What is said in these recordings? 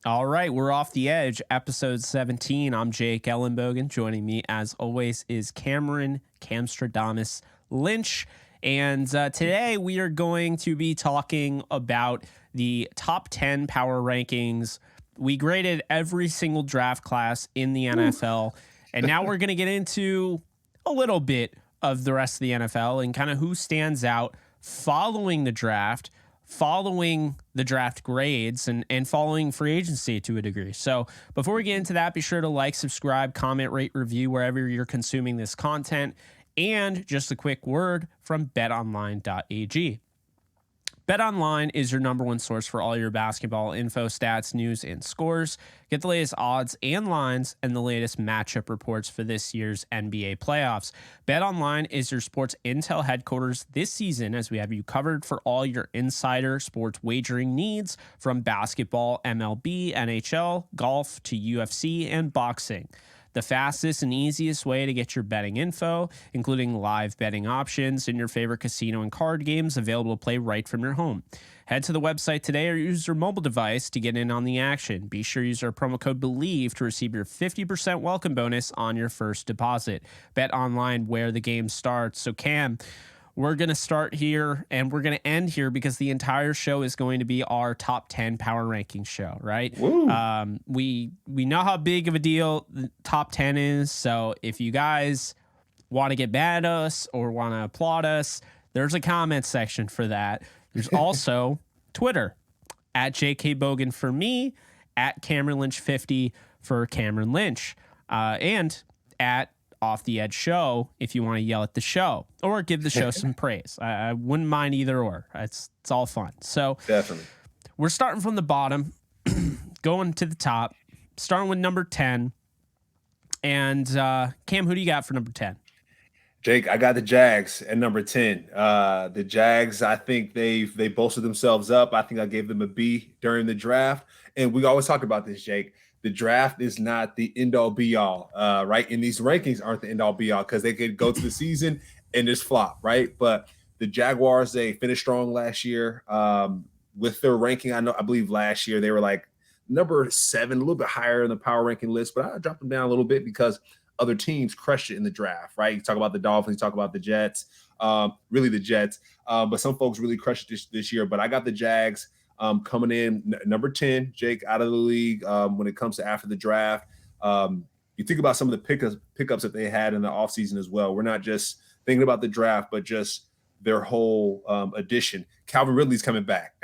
All right, we're off the edge, episode 17. I'm Jake Ellenbogen. Joining me, as always, is Cameron Camstradamus Lynch. And today we are going to be talking about the top 10 power rankings. We graded every single draft class in the NFL. And now we're going to get into a little bit of the rest of the NFL and kind of who stands out following the draft, following the draft grades, and following free agency to a degree. So before we get into that, be sure to like, subscribe, comment, rate, review wherever you're consuming this content. And just a quick word from betonline.ag. BetOnline is your number one source for all your basketball info, stats, news, and scores. Get the latest odds and lines and the latest matchup reports for this year's NBA playoffs. BetOnline is your sports intel headquarters this season, as we have you covered for all your insider sports wagering needs, from basketball, MLB, NHL, golf, to UFC and boxing. The fastest and easiest way to get your betting info, including live betting options and your favorite casino and card games available to play right from your home. Head to the website today or use your mobile device to get in on the action. Be sure to use our promo code BELIEVE to receive your 50% welcome bonus on your first deposit. Bet online where the game starts. So Cam, we're going to start here and we're going to end here because the entire show is going to be our top 10 power ranking show, right? We know how big of a deal the top 10 is. So if you guys want to get mad at us or want to applaud us, there's a comment section for that. There's also Twitter at JK Bogan for me, at Cameron Lynch 50 for Cameron Lynch, and at Off the Edge Show if you want to yell at the show or give the show some praise. I wouldn't mind either or. It's all fun. So Definitely. We're starting from the bottom, going to the top, starting with number 10. And Cam, who do you got for number 10? Jake, I got the Jags at number 10. The Jags, I think they bolstered themselves up. I think I gave them a B during the draft. And we always talk about this, Jake. The draft is not the end-all be-all, right? And these rankings aren't the end-all be-all because they could go to the season and just flop, right? But the Jaguars, they finished strong last year with their ranking. I believe last year they were like number 7, a little bit higher in the power ranking list, but I dropped them down a little bit because other teams crushed it in the draft, right? You talk about the Dolphins, you talk about the Jets, really the Jets, but some folks really crushed it this year. But I got the Jags coming in number 10, Jake, out of the league when it comes to after the draft. You think about some of the pickups that they had in the offseason as well. We're not just thinking about the draft, but just their whole addition. Calvin Ridley's coming back.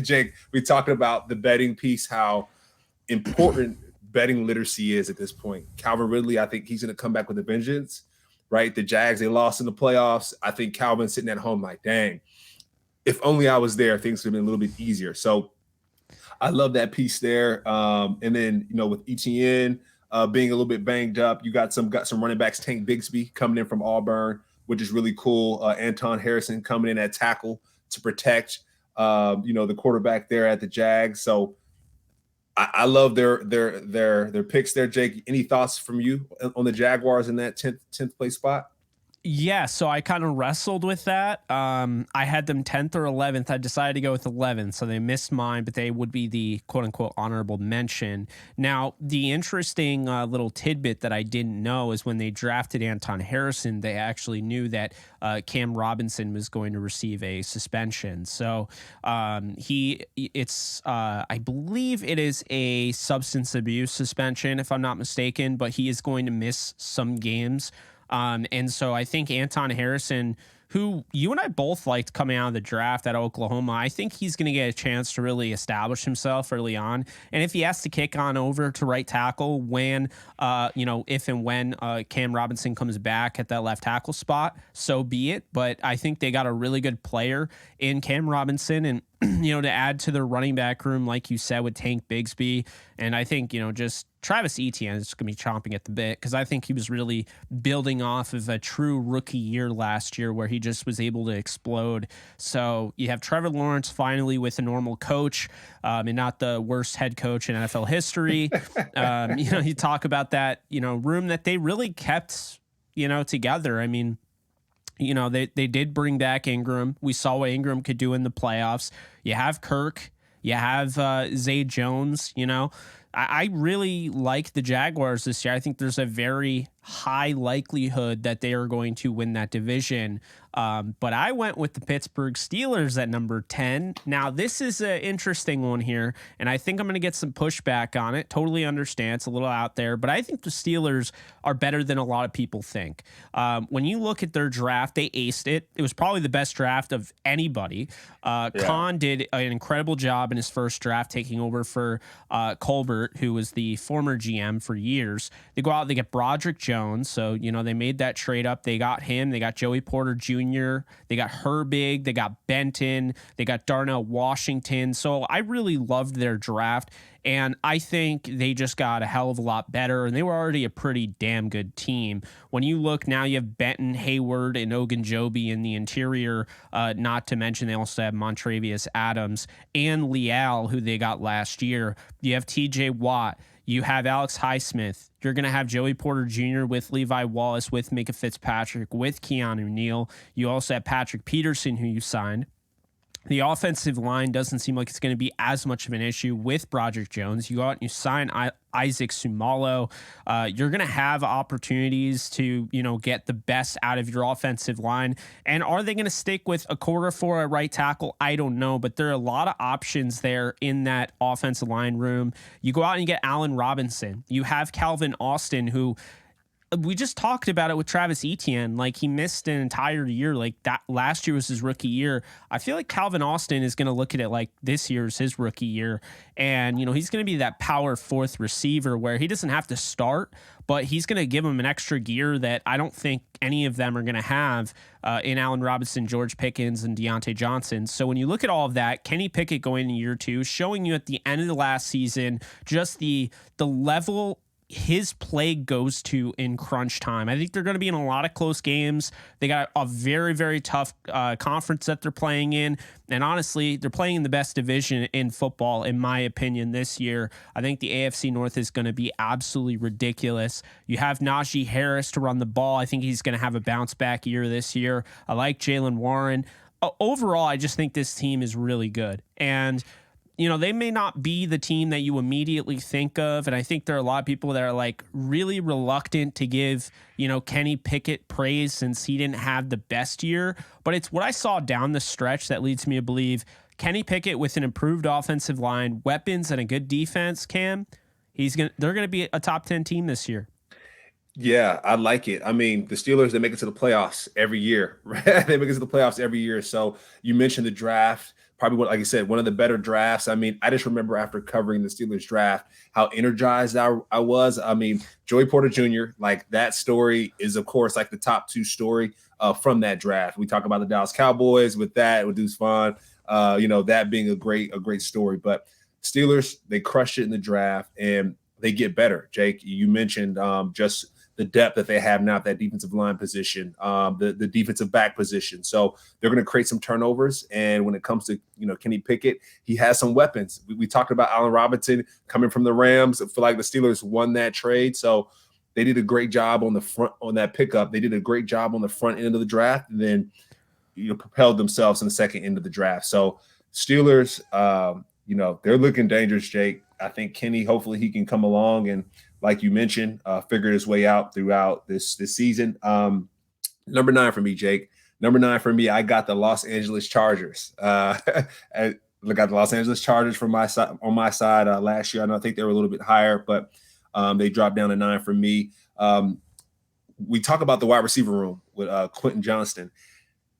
Jake, we're talking about the betting piece, how important betting literacy is at this point. Calvin Ridley, I think he's going to come back with a vengeance, right? The Jags, they lost in the playoffs. I think Calvin's sitting at home like, dang, if only I was there, things would have been a little bit easier. So I love that piece there. And then, with ETN being a little bit banged up, you got some running backs, Tank Bigsby coming in from Auburn, which is really cool. Anton Harrison coming in at tackle to protect, the quarterback there at the Jags. So I love their picks there, Jake. Any thoughts from you on the Jaguars in that 10th place spot? Yeah, so I kind of wrestled with that. I had them 10th or 11th. I decided to go with 11th, so they missed mine, but they would be the quote-unquote honorable mention. Now, the interesting little tidbit that I didn't know is when they drafted Anton Harrison, they actually knew that Cam Robinson was going to receive a suspension. So I believe it is a substance abuse suspension, if I'm not mistaken, but he is going to miss some games. And so I think Anton Harrison, who you and I both liked coming out of the draft at Oklahoma, I think he's going to get a chance to really establish himself early on. And if he has to kick on over to right tackle when, if and when Cam Robinson comes back at that left tackle spot, so be it. But I think they got a really good player in Cam Robinson, and to add to their running back room, like you said, with Tank Bigsby. And I think, just Travis Etienne is going to be chomping at the bit because I think he was really building off of a true rookie year last year where he just was able to explode. So you have Trevor Lawrence finally with a normal coach and not the worst head coach in NFL history. You talk about that, room that they really kept, together. I mean, they did bring back Ingram. We saw what Ingram could do in the playoffs. You have Kirk. You have Zay Jones, I really like the Jaguars this year. I think there's a very high likelihood that they are going to win that division. But I went with the Pittsburgh Steelers at number 10. Now, this is an interesting one here, and I think I'm going to get some pushback on it. Totally understand. It's a little out there, but I think the Steelers are better than a lot of people think. When you look at their draft, they aced it. It was probably the best draft of anybody. Khan did an incredible job in his first draft, taking over for Colbert, who was the former GM for years. They go out, they get Broderick Jones. So, they made that trade up. They got him. They got Joey Porter Jr. They got Herbig. They got Benton. They got Darnell Washington. So I really loved their draft. And I think they just got a hell of a lot better, and they were already a pretty damn good team. When you look now, you have Benton, Hayward, and Ogunjobi in the interior, not to mention they also have Montravius Adams and Leal, who they got last year. You have TJ Watt. You have Alex Highsmith. You're going to have Joey Porter Jr. with Levi Wallace, with Minka Fitzpatrick, with Keanu Neal. You also have Patrick Peterson, who you signed. The offensive line doesn't seem like it's going to be as much of an issue with Broderick Jones. You go out and you sign Isaac Sumalo. You're going to have opportunities to, get the best out of your offensive line. And are they going to stick with a quarter for a right tackle? I don't know, but there are a lot of options there in that offensive line room. You go out and you get Allen Robinson. You have Calvin Austin, who we just talked about it with Travis Etienne. Like, he missed an entire year. Like, that last year was his rookie year. I feel like Calvin Austin is going to look at it like this year's his rookie year. And, he's going to be that power fourth receiver where he doesn't have to start, but he's going to give him an extra gear that I don't think any of them are going to have in Allen Robinson, George Pickens, and Deontay Johnson. So when you look at all of that, Kenny Pickett going into year two, showing you at the end of the last season just the level his play goes to in crunch time. I think they're going to be in a lot of close games. They got a very, very tough conference that they're playing in. And honestly, they're playing in the best division in football, in my opinion, this year. I think the AFC North is going to be absolutely ridiculous. You have Najee Harris to run the ball. I think he's going to have a bounce back year this year. I like Jalen Warren. Overall, I just think this team is really good. And they may not be the team that you immediately think of. And I think there are a lot of people that are like really reluctant to give, Kenny Pickett praise since he didn't have the best year. But it's what I saw down the stretch that leads me to believe Kenny Pickett with an improved offensive line, weapons, and a good defense, Cam, they're going to be a top 10 team this year. Yeah, I like it. I mean, the Steelers, they make it to the playoffs every year, right? They make it to the playoffs every year. So you mentioned the draft. Probably, like I said, one of the better drafts. I mean, I just remember after covering the Steelers draft, how energized I was. I mean, Joey Porter Jr., like that story is, of course, like the top two story from that draft. We talk about the Dallas Cowboys with Deuce Vaughn, that being a great story. But Steelers, they crushed it in the draft and they get better. Jake, you mentioned just the depth that they have now at that defensive line position, the defensive back position. So they're going to create some turnovers. And when it comes to, Kenny Pickett, he has some weapons. We talked about Allen Robinson coming from the Rams. I feel like the Steelers won that trade. So they did a great job on the front on that pickup. They did a great job on the front end of the draft and then, propelled themselves in the second end of the draft. So Steelers, they're looking dangerous, Jake. I think Kenny, hopefully he can come along and, like you mentioned, figured his way out throughout this season. Number 9 for me, Jake. Number 9 for me, I got the Los Angeles Chargers. I got the Los Angeles Chargers from my side on my side last year. I think they were a little bit higher, but they dropped down to 9 for me. We talk about the wide receiver room with Quentin Johnston.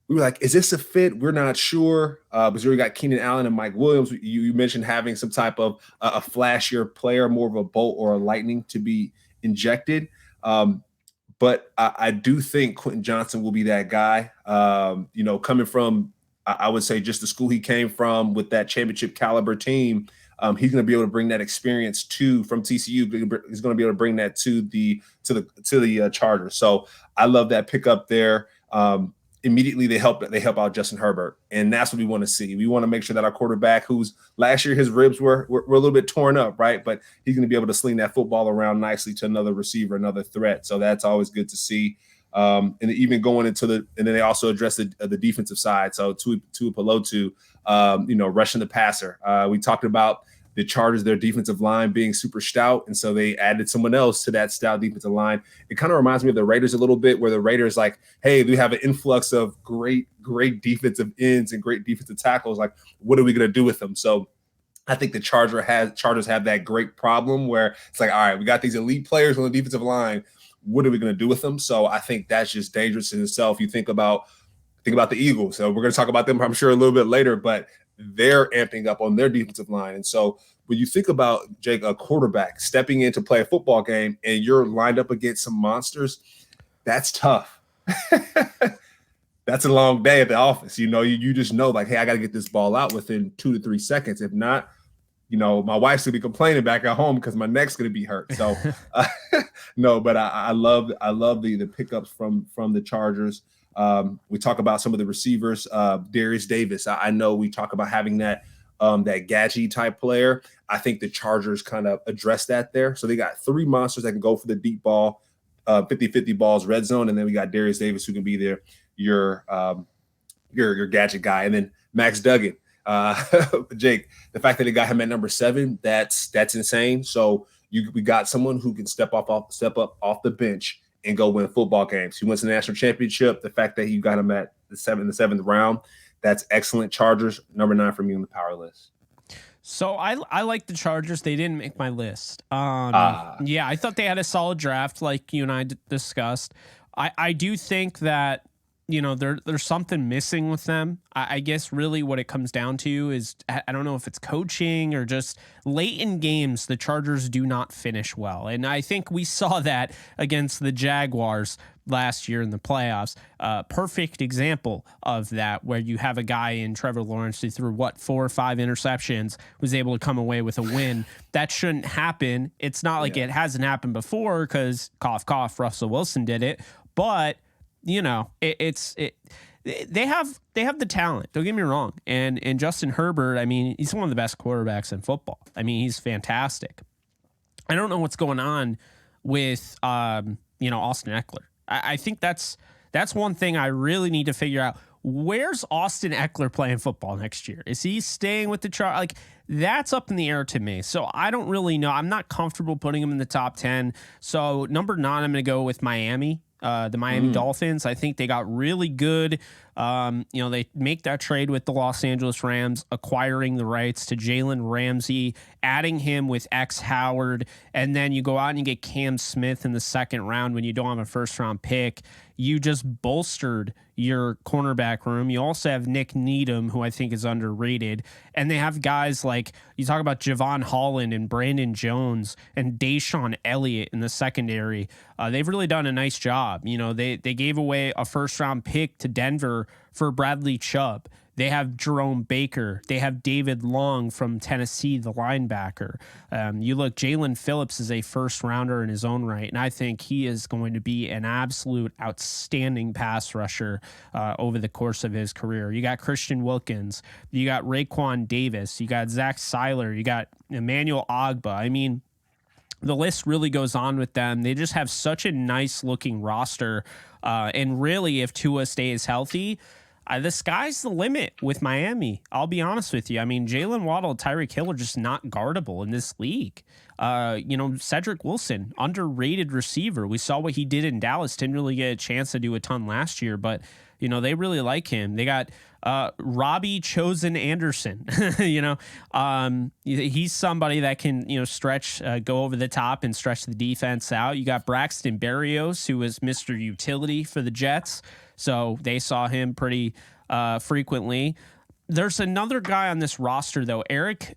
We were like, is this a fit? We're not sure. Because we got Keenan Allen and Mike Williams. You mentioned having some type of a flashier player, more of a bolt or a lightning to be injected. But I do think Quentin Johnston will be that guy. Coming from, I would say, just the school he came from with that championship caliber team. He's going to be able to bring that experience from TCU. He's going to be able to bring that to the Chargers. So I love that pickup there. Immediately they help out Justin Herbert, and that's what we want to see. We want to make sure that our quarterback, who's last year his ribs were a little bit torn up, right? But he's going to be able to sling that football around nicely to another receiver, another threat. So that's always good to see. And even going into and then they also address the defensive side. So Tua Pelotu, rushing the passer. We talked about the Chargers, their defensive line being super stout, and so they added someone else to that stout defensive line. It kind of reminds me of the Raiders a little bit, where the Raiders like, hey, we have an influx of great defensive ends and great defensive tackles. Like, what are we going to do with them? So I think the Chargers have that great problem where it's like, all right, we got these elite players on the defensive line. What are we going to do with them? So I think that's just dangerous in itself. You think about the Eagles. So we're going to talk about them, I'm sure, a little bit later, but they're amping up on their defensive line. And so when you think about, Jake, a quarterback stepping in to play a football game and you're lined up against some monsters, that's tough. That's a long day at the office. You just know, like, hey, I got to get this ball out within 2 to 3 seconds. If not, my wife's gonna be complaining back at home because my neck's gonna be hurt. So no, but I love the pickups from the Chargers. We talk about some of the receivers. Darius Davis. I know we talk about having that gadget type player. I think the Chargers kind of address that there. So they got 3 monsters that can go for the deep ball, 50-50 balls, red zone, and then we got Darius Davis who can be there, your gadget guy, and then Max Duggan. Jake, the fact that they got him at number 7, that's insane. So we got someone who can step up off the bench and go win football games. He wins the national championship. The fact that you got him at the 7th round, that's excellent. Chargers, number 9 for me on the power list. So I like the Chargers. They didn't make my list. Yeah, I thought they had a solid draft, like you and I discussed. I do think that there's something missing with them. I guess really what it comes down to is, I don't know if it's coaching or just late in games, the Chargers do not finish well. And I think we saw that against the Jaguars last year in the playoffs. Perfect example of that, where you have a guy in Trevor Lawrence who threw 4 or 5 interceptions, was able to come away with a win. That shouldn't happen. It's not like it hasn't happened before because cough, cough, Russell Wilson did it. But they have the talent. Don't get me wrong. And Justin Herbert, I mean, he's one of the best quarterbacks in football. I mean, he's fantastic. I don't know what's going on with Austin Eckler. I think that's one thing I really need to figure out. Where's Austin Eckler playing football next year? Is he staying with the Chargers? Like, that's up in the air to me. So I don't really know. I'm not comfortable putting him in the top 10. So number 9, I'm going to go with Miami. The Miami Dolphins. I think they got really good. They make that trade with the Los Angeles Rams, acquiring the rights to Jalen Ramsey, adding him with X Howard, and then you go out and you get Cam Smith in the 2nd round when you don't have a 1st-round pick. You just bolstered your cornerback room. You also have Nick Needham, who I think is underrated. And they have guys like, you talk about Javon Holland and Brandon Jones and Deshaun Elliott in the secondary. They've really done a nice job. They gave away a 1st-round pick to Denver for Bradley Chubb. They have Jerome Baker. They have David Long from Tennessee, the linebacker. You look, Jalen Phillips is a 1st-rounder in his own right, and I think he is going to be an absolute outstanding pass rusher over the course of his career. You got Christian Wilkins. You got Raekwon Davis. You got Zach Seiler. You got Emmanuel Ogbah. I mean, the list really goes on with them. They just have such a nice-looking roster, and really, if Tua stays healthy, the sky's the limit with Miami. I'll be honest with you. I mean, Jalen Waddle, Tyreek Hill are just not guardable in this league. Cedric Wilson, underrated receiver. We saw what he did in Dallas. Didn't really get a chance to do a ton last year, but they really like him. They got Robbie Chosen Anderson. He's somebody that can stretch, go over the top and stretch the defense out. You got Braxton Berrios, who was Mr. Utility for the Jets. So they saw him pretty frequently. There's another guy on this roster, though, Eric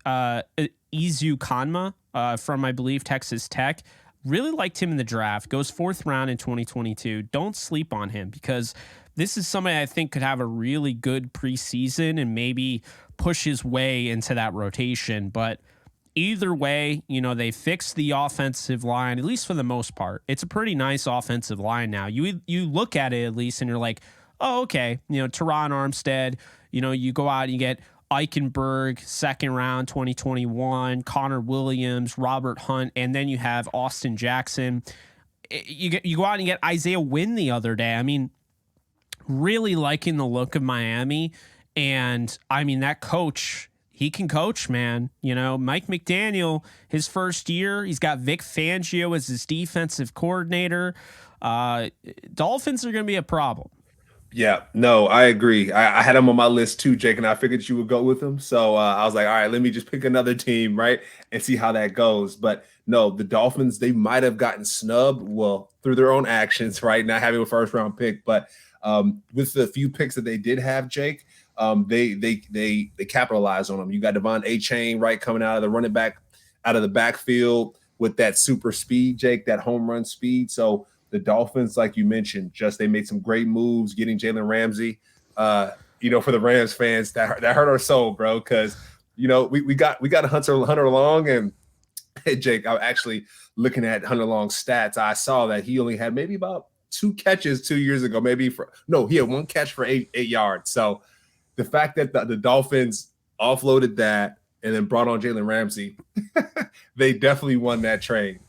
Izukanma from, I believe, Texas Tech. Really liked him in the draft. Goes 4th round in 2022. Don't sleep on him, because this is somebody I think could have a really good preseason and maybe push his way into that rotation. But either way, they fixed the offensive line, at least for the most part. It's a pretty nice offensive line now. You look at it at least and you're like, oh, okay. Teron Armstead, you go out and you get Eichenberg, 2nd round, 2021, Connor Williams, Robert Hunt, and then you have Austin Jackson. You go out and get Isaiah Wynn the other day. I mean, really liking the look of Miami. And I mean, that coach, he can coach, man. You know, Mike McDaniel, his first year, he's got Vic Fangio as his defensive coordinator. Dolphins are going to be a problem. Yeah, no, I agree. I had him on my list too, Jake, and I figured you would go with him. So I was like, all right, let me just pick another team, right, and see how that goes. But no, the Dolphins, they might have gotten snubbed, well, through their own actions, right, not having a first round pick. But with the few picks that they did have, Jake, they capitalized on them. You got Devon A-Chain, right, coming out of the running back, out of the backfield with that super speed, Jake, that home run speed. So the Dolphins, like you mentioned, just they made some great moves, getting Jalen Ramsey. For the Rams fans, that hurt our soul, bro, because we got Hunter Long, and hey, Jake, I was actually looking at Hunter Long's stats. I saw that he only had maybe about 2 catches 2 years ago. He had 1 catch for 8 yards. So the fact that the Dolphins offloaded that and then brought on Jalen Ramsey, they definitely won that trade.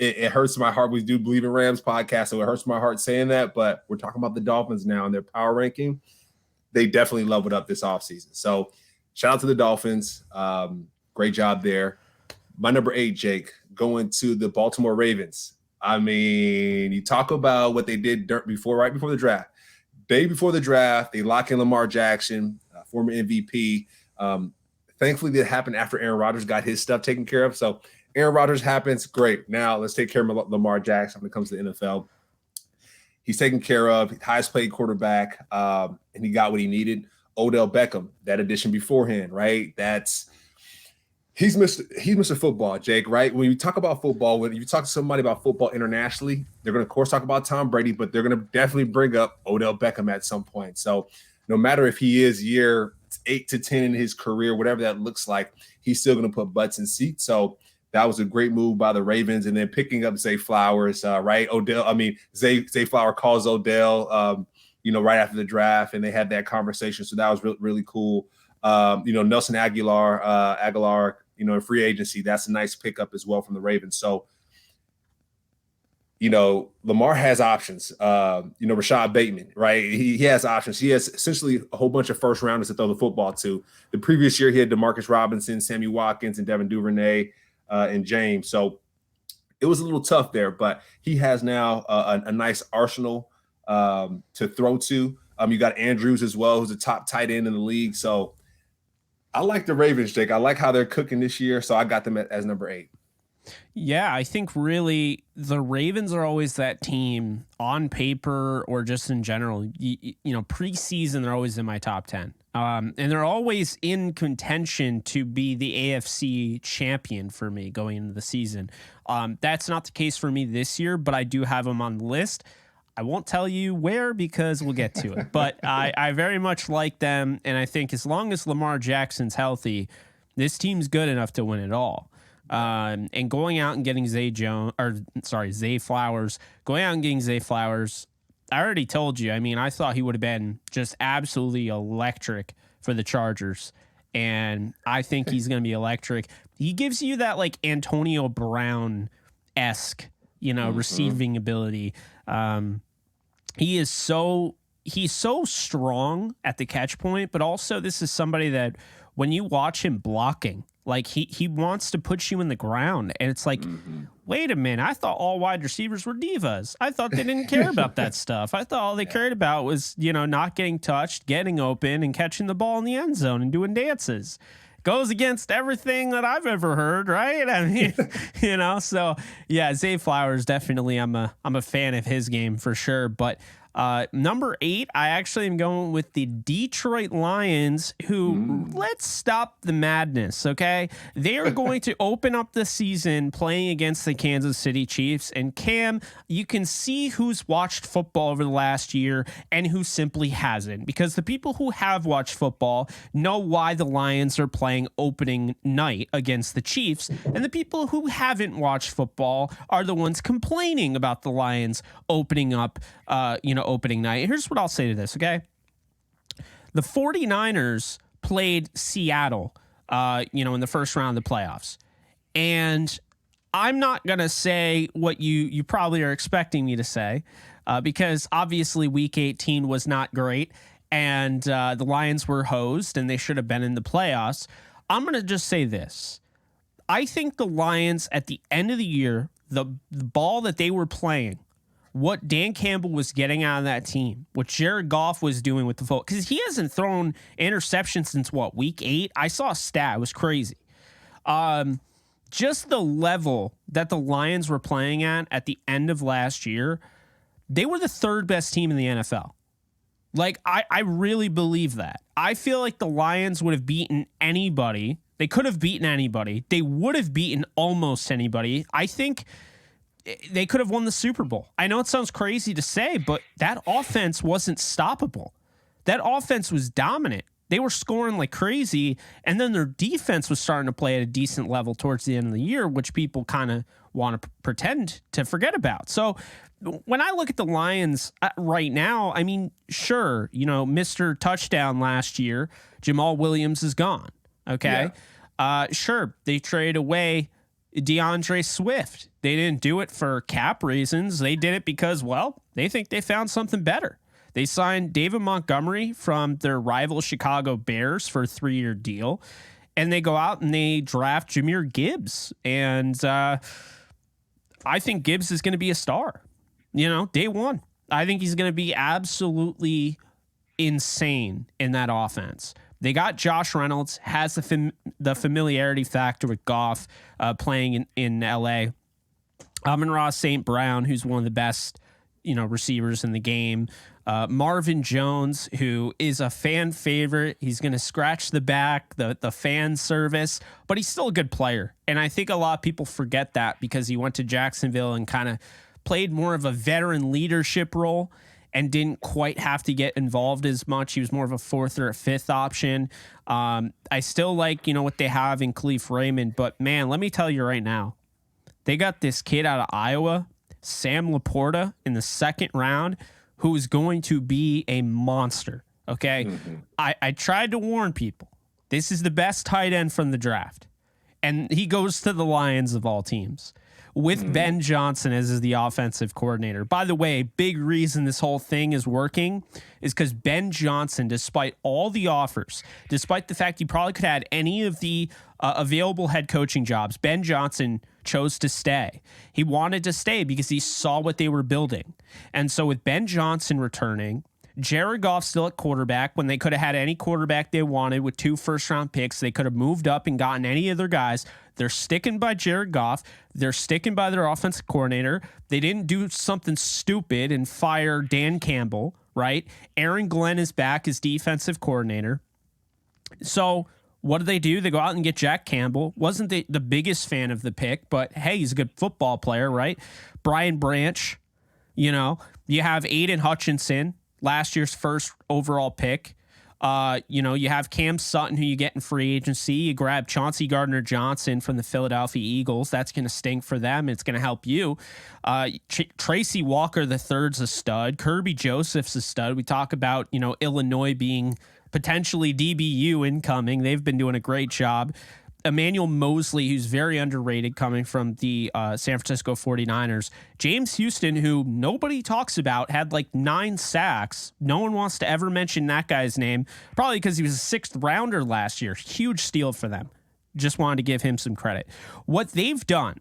It hurts my heart. We do believe in Rams podcast, so it hurts my heart saying that, but we're talking about the Dolphins now and their power ranking. They definitely leveled up this offseason. So shout out to the Dolphins. Great job there. My number 8, Jake, going to the Baltimore Ravens. I mean, you talk about what they did right before the draft. Day before the draft, they lock in Lamar Jackson, former MVP. Thankfully, that happened after Aaron Rodgers got his stuff taken care of. So Aaron Rodgers happens, great. Now let's take care of Lamar Jackson when it comes to the NFL. He's taken care of, highest paid quarterback, and he got what he needed. Odell Beckham, that addition beforehand, right? He's Mr. Football, Jake, right? When you talk about football, when you talk to somebody about football internationally, they're going to, of course, talk about Tom Brady, but they're going to definitely bring up Odell Beckham at some point. So no matter if he is year 8 to 10 in his career, whatever that looks like, he's still going to put butts in seats. So that was a great move by the Ravens. And then picking up Zay Flowers, right? Zay Flower calls Odell, right after the draft, and they had that conversation. So that was really cool. Nelson Aguilar, in free agency, that's a nice pickup as well from the Ravens. So, Lamar has options. Rashad Bateman, right? He has options. He has essentially a whole bunch of first rounders to throw the football to. The previous year, he had DeMarcus Robinson, Sammy Watkins, and Devin Duvernay, and James. So it was a little tough there, but he has now a nice arsenal to throw to. You got Andrews as well, who's a top tight end in the league. So I like the Ravens, Jake. I like how they're cooking this year, so I got them as number 8. Yeah, I think really the Ravens are always that team on paper or just in general. Preseason, they're always in my top 10. And they're always in contention to be the AFC champion for me going into the season. That's not the case for me this year, but I do have them on the list. I won't tell you where because we'll get to it. But I very much like them, and I think as long as Lamar Jackson's healthy, this team's good enough to win it all. And going out and getting Zay Flowers, I already told you. I mean, I thought he would have been just absolutely electric for the Chargers, and I think he's going to be electric. He gives you that like Antonio Brown-esque, receiving ability. He's so strong at the catch point, but also this is somebody that when you watch him blocking, like he wants to put you in the ground, and it's like, wait a minute, I thought all wide receivers were divas. I thought they didn't care about that stuff. I thought all they cared about was, not getting touched, getting open, and catching the ball in the end zone and doing dances. Goes against everything that I've ever heard, right? I mean, so yeah, Zay Flowers, definitely I'm a fan of his game for sure. But number 8, I actually am going with the Detroit Lions, who let's stop the madness, okay? They are going to open up the season playing against the Kansas City Chiefs. And Cam, you can see who's watched football over the last year and who simply hasn't, because the people who have watched football know why the Lions are playing opening night against the Chiefs, and the people who haven't watched football are the ones complaining about the Lions opening up, opening night. Here's what I'll say to this, okay? The 49ers played Seattle, in the first round of the playoffs. And I'm not going to say what you probably are expecting me to say, because obviously week 18 was not great. and the Lions were hosed and they should have been in the playoffs. I'm going to just say this. I think the Lions at the end of the year, the ball that they were playing, what Dan Campbell was getting out of that team, what Jared Goff was doing with the football, because he hasn't thrown interceptions since week 8? I saw a stat. It was crazy. Just the level that the Lions were playing at the end of last year, they were the third best team in the NFL. Like, I really believe that. I feel like the Lions would have beaten anybody. They could have beaten anybody. They would have beaten almost anybody. I think they could have won the Super Bowl. I know it sounds crazy to say, but that offense wasn't stoppable. That offense was dominant. They were scoring like crazy, and then their defense was starting to play at a decent level towards the end of the year, which people kind of want to pretend to forget about. So when I look at the Lions right now, I mean, sure, Mr. Touchdown last year, Jamal Williams is gone. Okay. Yeah. Sure, they traded away DeAndre Swift. They didn't do it for cap reasons. They did it because, well, they think they found something better. They signed David Montgomery from their rival Chicago Bears for a 3-year deal, and they go out and they draft Jahmyr Gibbs. And I think Gibbs is going to be a star, day one. I think he's going to be absolutely insane in that offense. They got Josh Reynolds, has the familiarity factor with Goff playing in L.A. Amon-Ra St. Brown, who's one of the best, receivers in the game. Marvin Jones, who is a fan favorite. He's going to scratch the back, the fan service, but he's still a good player. And I think a lot of people forget that because he went to Jacksonville and kind of played more of a veteran leadership role and didn't quite have to get involved as much. He was more of a 4th or a 5th option. I still like, what they have in Khalif Raymond, but man, let me tell you right now, they got this kid out of Iowa, Sam Laporta, in the 2nd round, who is going to be a monster. Okay. Mm-hmm. I tried to warn people. This is the best tight end from the draft. And he goes to the Lions of all teams with Ben Johnson as the offensive coordinator. By the way, big reason this whole thing is working is because Ben Johnson, despite all the offers, despite the fact he probably could have had any of the available head coaching jobs, Ben Johnson chose to stay. He wanted to stay because he saw what they were building. And so with Ben Johnson returning, Jared Goff still at quarterback when they could have had any quarterback they wanted with 2 first-round picks. They could have moved up and gotten any of their guys. They're sticking by Jared Goff. They're sticking by their offensive coordinator. They didn't do something stupid and fire Dan Campbell, right? Aaron Glenn is back as defensive coordinator. So what do? They go out and get Jack Campbell. Wasn't the biggest fan of the pick, but hey, he's a good football player, right? Brian Branch, you have Aiden Hutchinson, last year's first overall pick. You have Cam Sutton, who you get in free agency. You grab Chauncey Gardner-Johnson from the Philadelphia Eagles. That's going to stink for them. It's going to help you. Tracy Walker III's a stud. Kirby Joseph's a stud. We talk about, Illinois being potentially DBU incoming. They've been doing a great job. Emmanuel Mosley, who's very underrated, coming from the San Francisco 49ers. James Houston, who nobody talks about, had like 9 sacks. No one wants to ever mention that guy's name, probably because he was a 6th rounder last year. Huge steal for them. Just wanted to give him some credit. What they've done,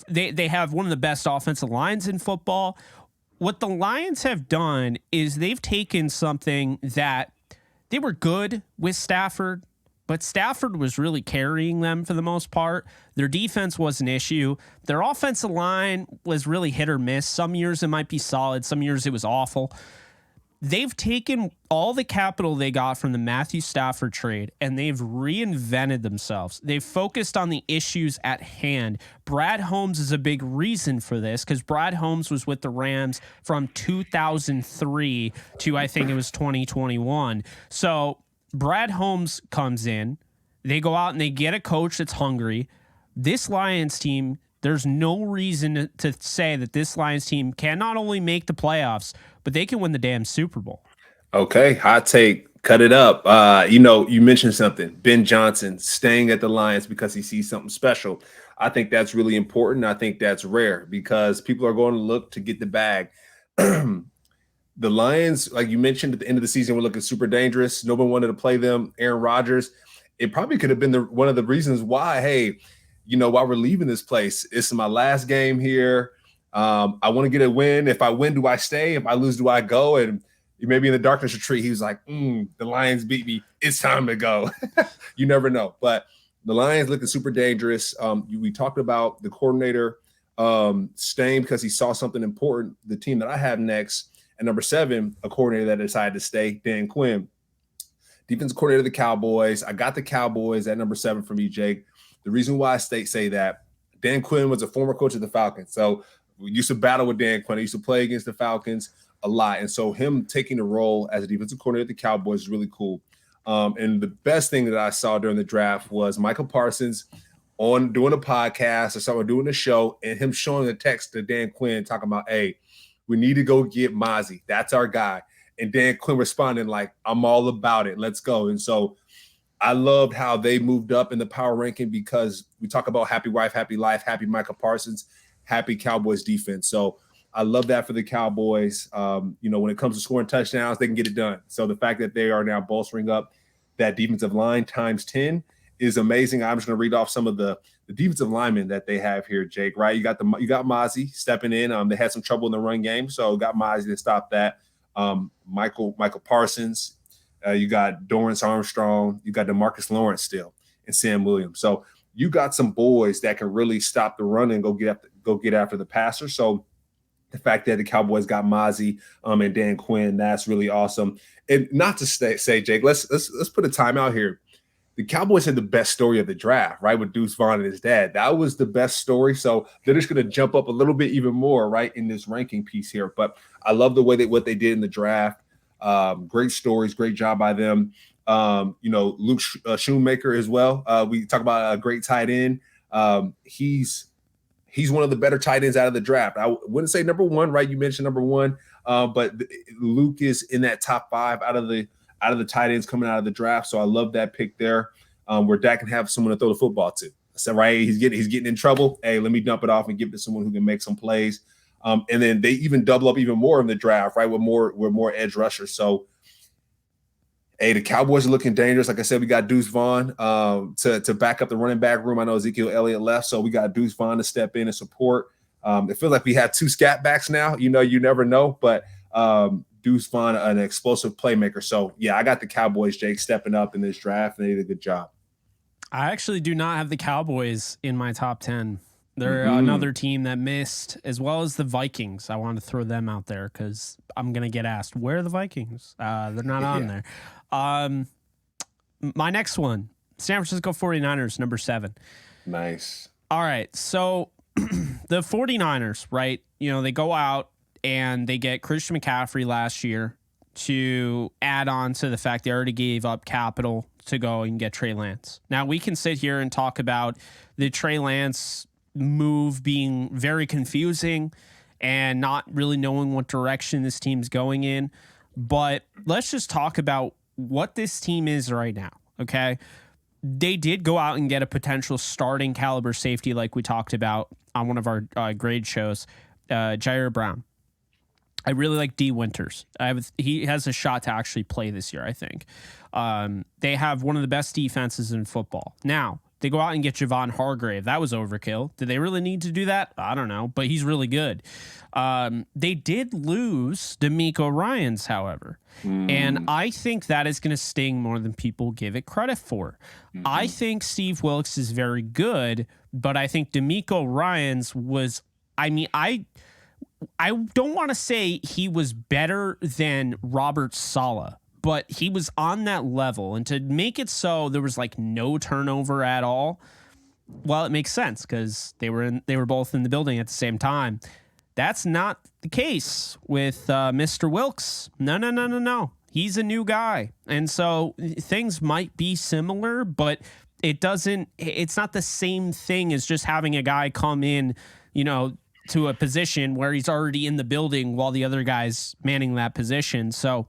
they have one of the best offensive lines in football. What the Lions have done is they've taken something that they were good with Stafford, but Stafford was really carrying them for the most part. Their defense was an issue. Their offensive line was really hit or miss. Some years it might be solid. Some years it was awful. They've taken all the capital they got from the Matthew Stafford trade and they've reinvented themselves. They've focused on the issues at hand. Brad Holmes is a big reason for this because Brad Holmes was with the Rams from 2003 to I think it was 2021. So Brad Holmes comes in. They go out and they get a coach that's hungry. This Lions team, there's no reason to say that this Lions team can not only make the playoffs, but they can win the damn Super Bowl. Okay, hot take. Cut it up. You mentioned something. Ben Johnson staying at the Lions because he sees something special. I think that's really important. I think that's rare because people are going to look to get the bag. the Lions, like you mentioned at the end of the season, were looking super dangerous. No one wanted to play them. Aaron Rodgers. It probably could have been one of the reasons why, hey, while we're leaving this place, it's my last game here. I want to get a win. If I win, do I stay? If I lose, do I go? And maybe in the darkness retreat, he was like, the Lions beat me. It's time to go. You never know. But the Lions looking super dangerous. We talked about the coordinator staying because he saw something important. The team that I have next at number 7, a coordinator that decided to stay, Dan Quinn. Defensive coordinator of the Cowboys. I got the Cowboys at number 7 for me, Jake. The reason why I say that, Dan Quinn was a former coach of the Falcons. So we used to battle with Dan Quinn. I used to play against the Falcons a lot. And so him taking the role as a defensive coordinator of the Cowboys is really cool. And the best thing that I saw during the draft was Michael Parsons doing a podcast. I saw him doing a show and him showing a text to Dan Quinn talking about, hey, we need to go get Mozzie. That's our guy. And Dan Quinn responding like, I'm all about it. Let's go. And so I loved how they moved up in the power ranking because we talk about happy wife, happy life, happy Michael Parsons, happy Cowboys defense. So I love that for the Cowboys. When it comes to scoring touchdowns, they can get it done. So the fact that they are now bolstering up that defensive line times 10 is amazing. I'm just going to read off some of the defensive linemen that they have here, Jake, right? You got Mozzie stepping in. They had some trouble in the run game, so got Mozzie to stop that. Michael Parsons. You got Dorrance Armstrong. You got DeMarcus Lawrence still and Sam Williams. So you got some boys that can really stop the run and go get after the passer. So the fact that the Cowboys got Mozzie and Dan Quinn, that's really awesome. And not to say, Jake, let's put a timeout here. The Cowboys had the best story of the draft, right, with Deuce Vaughn and his dad. That was the best story. So they're just going to jump up a little bit even more, right, in this ranking piece here. But I love the way what they did in the draft. Great stories, great job by them. Luke Shoemaker as well. We talk about a great tight end. He's one of the better tight ends out of the draft. I wouldn't say number 1, right? You mentioned number 1, but Luke is in that top 5 out of the tight ends coming out of the draft. So I love that pick there, where Dak can have someone to throw the football to. So right, he's getting in trouble. Hey, let me dump it off and give it to someone who can make some plays. And then they even double up even more in the draft, right? With more edge rushers. So, hey, the Cowboys are looking dangerous. Like I said, we got Deuce Vaughn to back up the running back room. I know Ezekiel Elliott left, so we got Deuce Vaughn to step in and support. It feels like we have 2 scat backs now. You never know, but Deuce Vaughn, an explosive playmaker. So, yeah, I got the Cowboys, Jake, stepping up in this draft, and they did a good job. I actually do not have the Cowboys in my top 10. They're another team that missed, as well as the Vikings. I wanted to throw them out there because I'm going to get asked, where are the Vikings? They're not on there. My next one, San Francisco 49ers, number 7. Nice. All right. So the 49ers, right? They go out and they get Christian McCaffrey last year to add on to the fact they already gave up capital to go and get Trey Lance. Now, we can sit here and talk about the Trey Lance move being very confusing and not really knowing what direction this team's going in. But let's just talk about what this team is right now, okay? They did go out and get a potential starting caliber safety like we talked about on one of our grade shows, Jair Brown. I really like D. Winters. He has a shot to actually play this year, I think. They have one of the best defenses in football. Now, they go out and get Javon Hargrave. That was overkill. Did they really need to do that? I don't know, but he's really good. They did lose D'Amico Ryans, however. And I think that is going to sting more than people give it credit for. I think Steve Wilkes is very good, but I think D'Amico Ryans was, I don't want to say he was better than Robert Saleh, but he was on that level. And to make it so there was like no turnover at all, well, it makes sense because they were both in the building at the same time. That's not the case with Mr. Wilkes. No. He's a new guy. And so things might be similar, but it's not the same thing as just having a guy come in, to a position where he's already in the building while the other guy's manning that position. So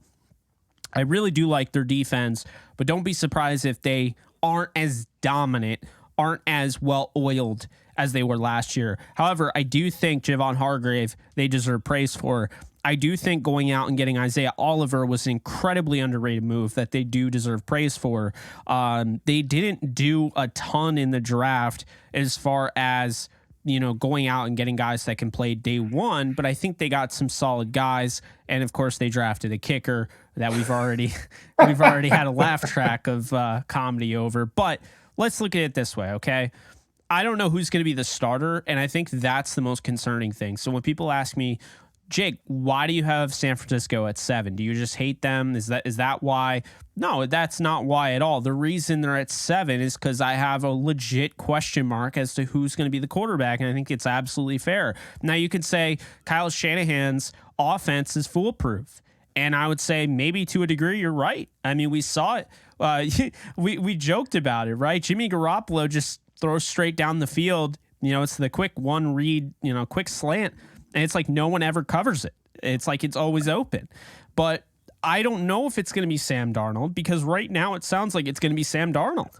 I really do like their defense, but don't be surprised if they aren't as dominant, aren't as well-oiled as they were last year. However, I do think Javon Hargrave, they deserve praise for. I do think going out and getting Isaiah Oliver was an incredibly underrated move that they do deserve praise for. They didn't do a ton in the draft as far as going out and getting guys that can play day one, but I think they got some solid guys, and of course they drafted a kicker that we've already had a laugh track of comedy over. But let's look at it this way, okay? I don't know who's going to be the starter, and I think that's the most concerning thing. So when people ask me, Jake, why do you have San Francisco at 7? Do you just hate them? Is that why? No, that's not why at all. The reason they're at 7 is because I have a legit question mark as to who's going to be the quarterback, and I think it's absolutely fair. Now, you could say Kyle Shanahan's offense is foolproof, and I would say maybe to a degree you're right. I mean, we saw it. We joked about it, right? Jimmy Garoppolo just throws straight down the field. It's the quick one read, quick slant. And it's like no one ever covers it. It's like it's always open. But I don't know if it's going to be Sam Darnold, because right now it sounds like it's going to be Sam Darnold.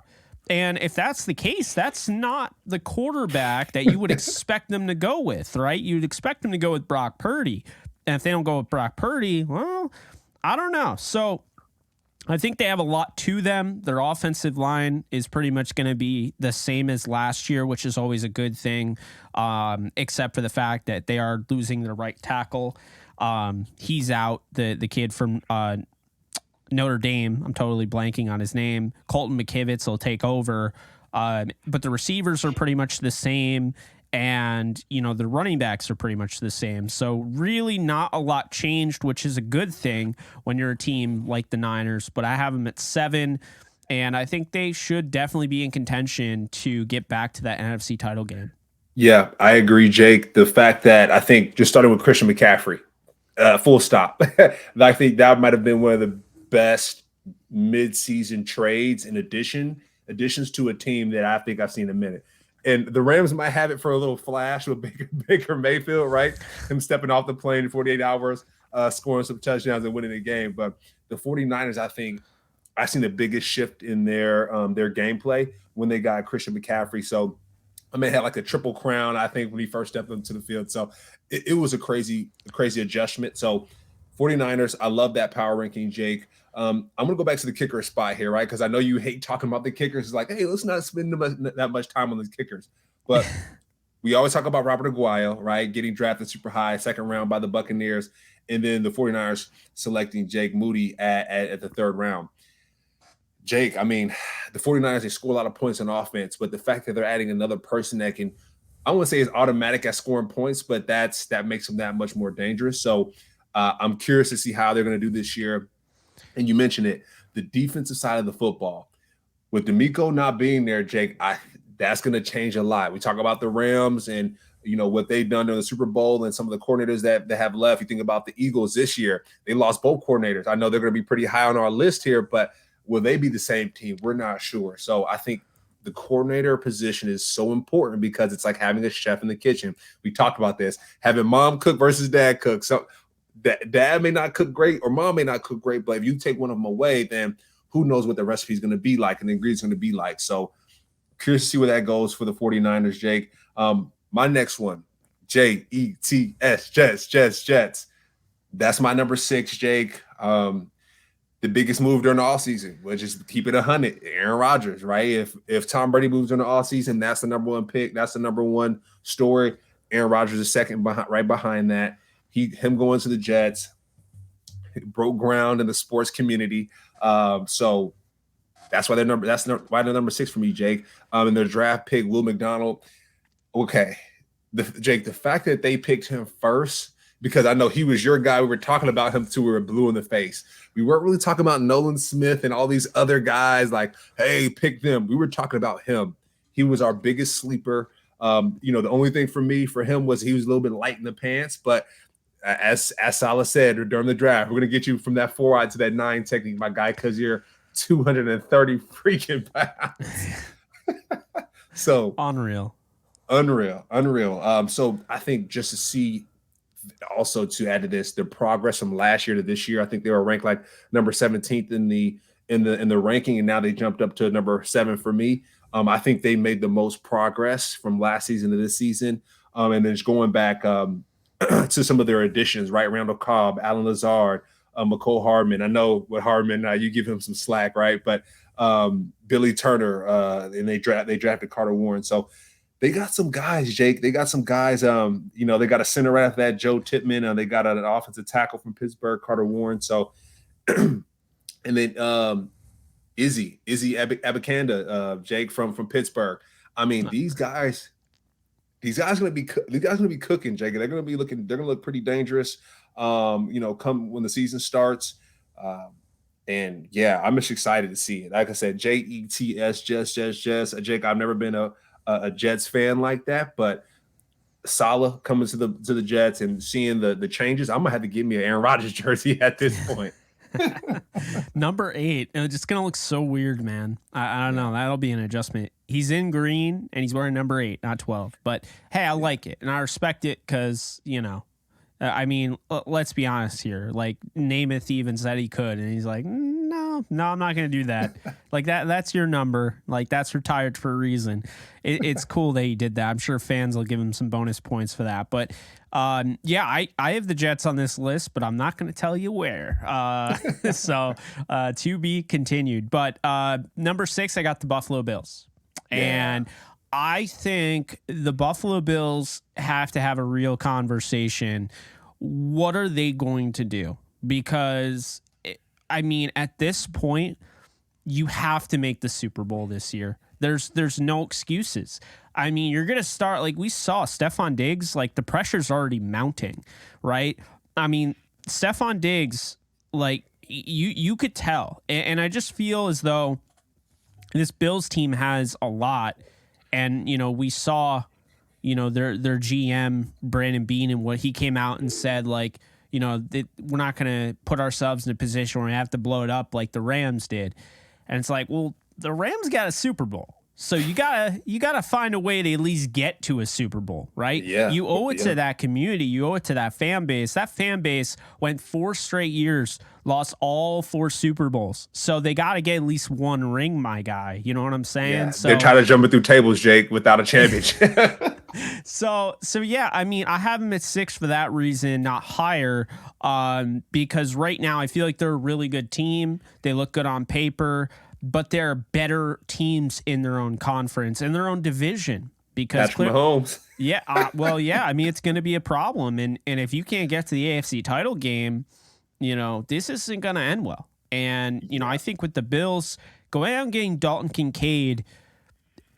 And if that's the case, that's not the quarterback that you would expect them to go with, right? You'd expect them to go with Brock Purdy. And if they don't go with Brock Purdy, well, I don't know. So I think they have a lot to them. Their offensive line is pretty much going to be the same as last year, which is always a good thing, except for the fact that they are losing their right tackle. He's out, the kid from Notre Dame. I'm totally blanking on his name. Colton McKivitz will take over. But the receivers are pretty much the same. And, the running backs are pretty much the same. So really not a lot changed, which is a good thing when you're a team like the Niners. But I have them at 7, and I think they should definitely be in contention to get back to that NFC title game. Yeah, I agree, Jake. The fact that I think just starting with Christian McCaffrey, full stop. I think that might have been one of the best mid-season trades and additions to a team that I think I've seen in a minute. And the Rams might have it for a little flash with Baker Mayfield, right? Him stepping off the plane in 48 hours, scoring some touchdowns and winning the game. But the 49ers, I think, I've seen the biggest shift in their gameplay when they got Christian McCaffrey. So I may have like a triple crown, I think, when he first stepped into the field. So it was a crazy adjustment. So 49ers, I love that power ranking, Jake. I'm going to go back to the kicker spot here, right? Because I know you hate talking about the kickers. It's like, hey, let's not spend that much time on the kickers. But we always talk about Robert Aguayo, right? Getting drafted super high, second round by the Buccaneers. And then the 49ers selecting Jake Moody at the third round. Jake, I mean, the 49ers, they score a lot of points on offense, but the fact that they're adding another person that can, I wouldn't say is automatic at scoring points, but that makes them that much more dangerous. So I'm curious to see how they're going to do this year. And you mentioned it, the defensive side of the football. With D'Amico not being there, Jake, that's going to change a lot. We talk about the Rams and, what they've done during the Super Bowl and some of the coordinators that have left. You think about the Eagles this year. They lost both coordinators. I know they're going to be pretty high on our list here, but will they be the same team? We're not sure. So I think the coordinator position is so important because it's like having a chef in the kitchen. We talked about this, having mom cook versus dad cook. So dad may not cook great or mom may not cook great, but if you take one of them away, then who knows what the recipe is going to be like and the ingredients going to be like. So curious to see where that goes for the 49ers, Jake. My next one, Jets, Jets. That's my number 6, Jake. The biggest move during the offseason, which is keep it 100, Aaron Rodgers, right? If Tom Brady moves during the offseason, that's the number one pick. That's the number one story. Aaron Rodgers is second right behind that. Him going to the Jets broke ground in the sports community. So that's why they're number 6 for me, Jake. And their draft pick, Will McDonald. Okay, Jake, the fact that they picked him first, because I know he was your guy. We were talking about him too. We were blue in the face. We weren't really talking about Nolan Smith and all these other guys like, hey, pick them. We were talking about him. He was our biggest sleeper. The only thing for him was he was a little bit light in the pants. But as Salah said during the draft, we're going to get you from that 4 to that 9 technique, my guy, because you're 230 freaking pounds. So Unreal. So I think just to see, also to add to this, the progress from last year to this year, I think they were ranked like number 17th in the ranking, and now they jumped up to number 7 for me. I think they made the most progress from last season to this season. And then just going back, to some of their additions, right? Randall Cobb, Alan Lazard, McCole Hardman. I know with Hardman, you give him some slack, right? But Billy Turner, and they drafted Carter Warren. So they got some guys, Jake. They got some guys. They got a center right after that, Joe Tippmann. They got an offensive tackle from Pittsburgh, Carter Warren. So, and then Izzy Abikanda, Jake from Pittsburgh. I mean, these guys gonna be cooking, Jake. They're gonna look pretty dangerous. Come when the season starts. And yeah, I'm just excited to see it. Like I said, Jets, Jets. Jake, I've never been a Jets fan like that, but Saleh coming to the Jets and seeing the changes, I'm gonna have to give me an Aaron Rodgers jersey at this point. Number 8, it's just gonna look so weird, man. I don't know. That'll be an adjustment. He's in green and he's wearing number 8, not 12. But hey, I like it and I respect it because I mean, let's be honest here. Like Namath even said he could, and he's like, no, I'm not going to do that. Like that's your number. Like that's retired for a reason. It's cool that he did that. I'm sure fans will give him some bonus points for that. But yeah, I have the Jets on this list, but I'm not going to tell you where. So to be continued. But number 6, I got the Buffalo Bills. Yeah. And I think the Buffalo Bills have to have a real conversation. What are they going to do? Because, I mean, at this point, you have to make the Super Bowl this year. There's no excuses. I mean, you're going to start, like we saw, Stephon Diggs, like the pressure's already mounting, right? I mean, Stephon Diggs, like you could tell. And I just feel as though this Bills team has a lot. And, we saw, their GM, Brandon Beane, and what he came out and said, like, we're not going to put ourselves in a position where we have to blow it up like the Rams did. And it's like, well, the Rams got a Super Bowl. So you gotta find a way to at least get to a Super Bowl, right? Yeah. You owe it to that community. You owe it to that fan base. That fan base went 4 straight years, lost all 4 Super Bowls. So they got to get at least one ring, my guy. You know what I'm saying? Yeah. So they're trying to jump through tables, Jake, without a championship. So yeah, I mean, I have them at 6 for that reason, not higher, because right now I feel like they're a really good team. They look good on paper, but there are better teams in their own conference, in their own division. Because Patrick Mahomes. Yeah, yeah. I mean, it's going to be a problem, and if you can't get to the AFC title game, this isn't going to end well. And I think with the Bills going out and getting Dalton Kincaid,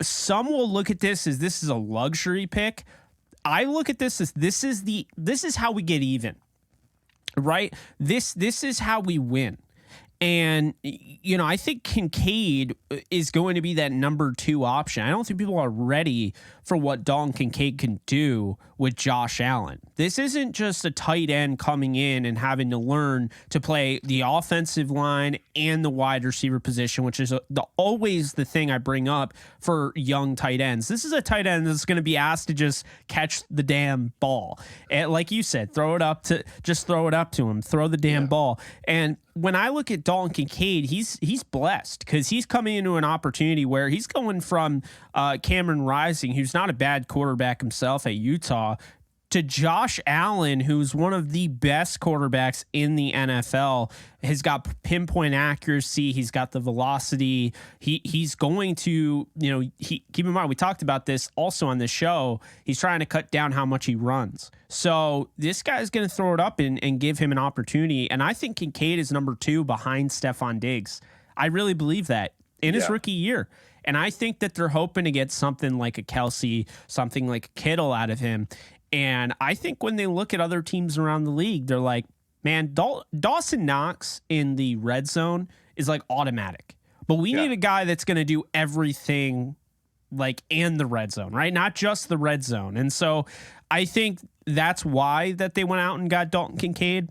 some will look at this as this is a luxury pick. I look at this as this is how we get even, right? This is how we win. And, I think Kincaid is going to be that number 2 option. I don't think people are ready for what Dalton Kincaid can do with Josh Allen. This isn't just a tight end coming in and having to learn to play the offensive line and the wide receiver position, which is always the thing I bring up for young tight ends. This is a tight end that's going to be asked to just catch the damn ball. And like you said, throw it up to him, throw the damn ball. And when I look at Dalton Kincaid, he's blessed because he's coming into an opportunity where he's going from Cameron Rising, who's not a bad quarterback himself at Utah, to Josh Allen, who's one of the best quarterbacks in the NFL, has got pinpoint accuracy. He's got the velocity. He's going to, keep in mind, we talked about this also on the show. He's trying to cut down how much he runs. So this guy's going to throw it up and give him an opportunity. And I think Kincaid is number 2 behind Stephon Diggs. I really believe that in his rookie year. And I think that they're hoping to get something like a Kelsey, something like a Kittle out of him. And I think when they look at other teams around the league, they're like, man, Dawson Knox in the red zone is like automatic. But we need a guy that's going to do everything like in the red zone, right? Not just the red zone. And so I think that's why that they went out and got Dalton Kincaid.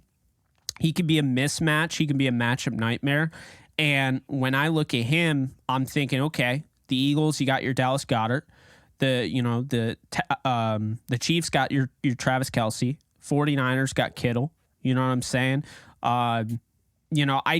He could be a mismatch. He can be a matchup nightmare. And when I look at him, I'm thinking, okay, the Eagles, you got your Dallas Goedert. The Chiefs got your Travis Kelce. 49ers got Kittle. You know what I'm saying? I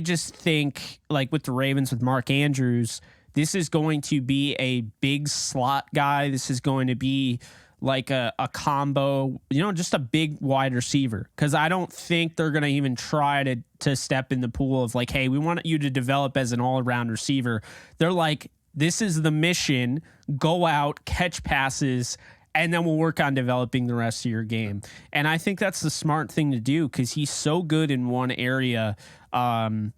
just think like with the Ravens with Mark Andrews, this is going to be a big slot guy. This is going to be like a combo, just a big wide receiver. Because I don't think they're going to even try to step in the pool of like, hey, we want you to develop as an all-around receiver. They're like, this is the mission. Go out, catch passes, and then we'll work on developing the rest of your game. And I think that's the smart thing to do because he's so good in one area. I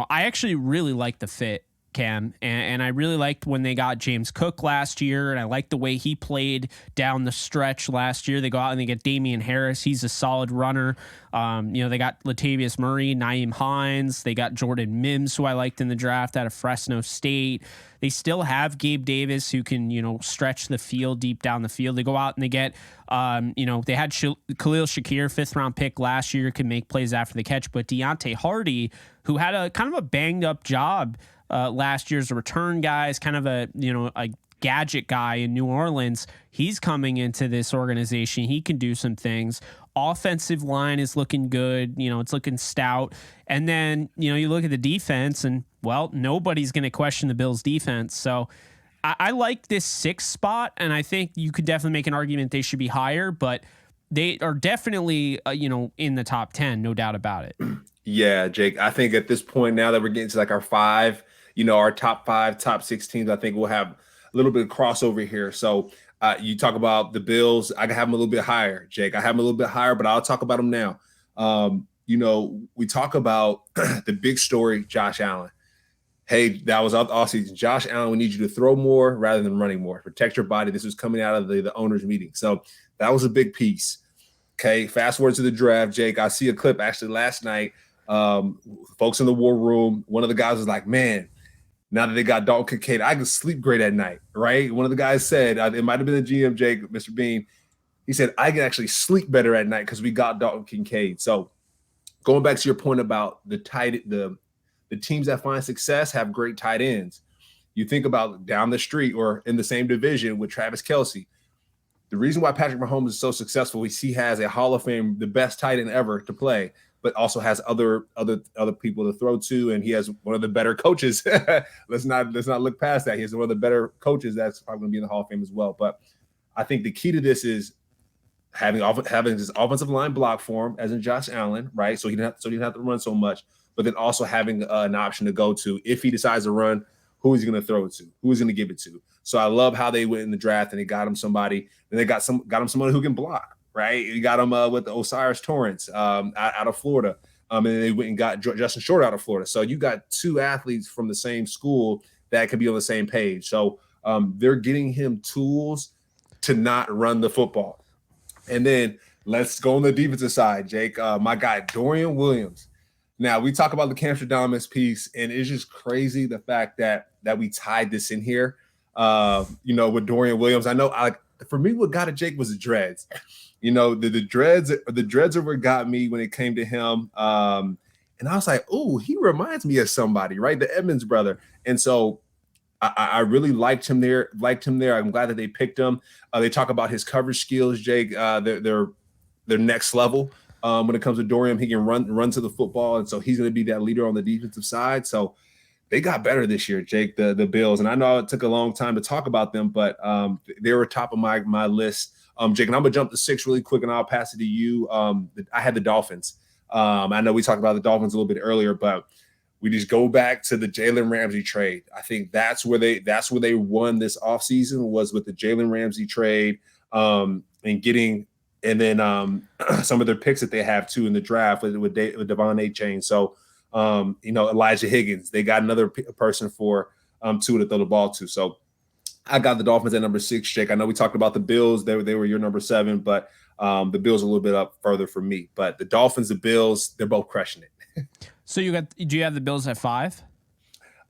actually really like the fit, Cam, and I really liked when they got James Cook last year, and I liked the way he played down the stretch last year. They go out and they get Damian Harris. He's a solid runner. They got Latavius Murray, Naeem Hines. They got Jordan Mims, who I liked in the draft out of Fresno State. They still have Gabe Davis, who can, stretch the field deep down the field. They go out and they get, they had Khalil Shakir, 5th-round pick last year, can make plays after the catch. But Deontay Hardy, who had a kind of a banged-up job last year as a return guy, is kind of a gadget guy in New Orleans. He's coming into this organization. He can do some things. Offensive line is looking good. It's looking stout. And then, you look at the defense and, well, nobody's going to question the Bills' defense. So I like this 6th spot, and I think you could definitely make an argument they should be higher, but they are definitely, in the top 10, no doubt about it. Yeah, Jake, I think at this point now that we're getting to like our 5, our top 5, top 6 teams, I think we'll have a little bit of crossover here. So you talk about the Bills. I can have them a little bit higher, Jake. I have them a little bit higher, but I'll talk about them now. We talk about the big story, Josh Allen. Hey, that was all season. Josh Allen, we need you to throw more rather than running more. Protect your body. This was coming out of the owners' meeting. So that was a big piece. Okay, fast forward to the draft, Jake. I see a clip actually last night. Folks in the war room, one of the guys was like, man, now that they got Dalton Kincaid, I can sleep great at night, right? One of the guys said, it might have been the GM, Jake, Mr. Bean. He said, I can actually sleep better at night because we got Dalton Kincaid. So going back to your point about the teams that find success have great tight ends. You think about down the street or in the same division with Travis Kelce. The reason why Patrick Mahomes is so successful is he has a Hall of Fame, the best tight end ever to play, but also has other people to throw to, and he has one of the better coaches. let's not look past that. He has one of the better coaches that's probably going to be in the Hall of Fame as well. But I think the key to this is having this offensive line block for him, as in Josh Allen, right? So he didn't have to run so much, but then also having an option to go to if he decides to run. Who is he going to throw it to? Who is going to give it to? So I love how they went in the draft and they got him somebody, and they got him somebody who can block, right? You got him with the Osiris Torrance out of Florida, and then they went and got Justin Short out of Florida. So you got 2 athletes from the same school that could be on the same page. So they're getting him tools to not run the football. And then let's go on the defensive side, Jake. My guy Dorian Williams. Now, we talk about the Cam Stradamus piece, and it's just crazy the fact that we tied this in here, with Dorian Williams. I know, for me, what got it, Jake, was the dreads. The dreads are what got me when it came to him. And I was like, oh, he reminds me of somebody, right? The Edmonds brother. And so I really liked him there. I'm glad that they picked him. They talk about his coverage skills, Jake. They're next level. When it comes to Dorian, he can run to the football, and so he's going to be that leader on the defensive side. So they got better this year, Jake, the Bills. And I know it took a long time to talk about them, but they were top of my list. Jake, and I'm going to jump to 6 really quick, and I'll pass it to you. I had the Dolphins. I know we talked about the Dolphins a little bit earlier, but we just go back to the Jalen Ramsey trade. I think that's where they won this offseason, was with the Jalen Ramsey trade, and getting – and then some of their picks that they have too in the draft with Devon A-Chain. So, Elijah Higgins, they got another person for Tua to throw the ball to. So I got the Dolphins at number 6, Jake. I know we talked about the Bills. They were your number 7, but the Bills are a little bit up further for me. But the Dolphins, the Bills, they're both crushing it. So do you have the Bills at 5?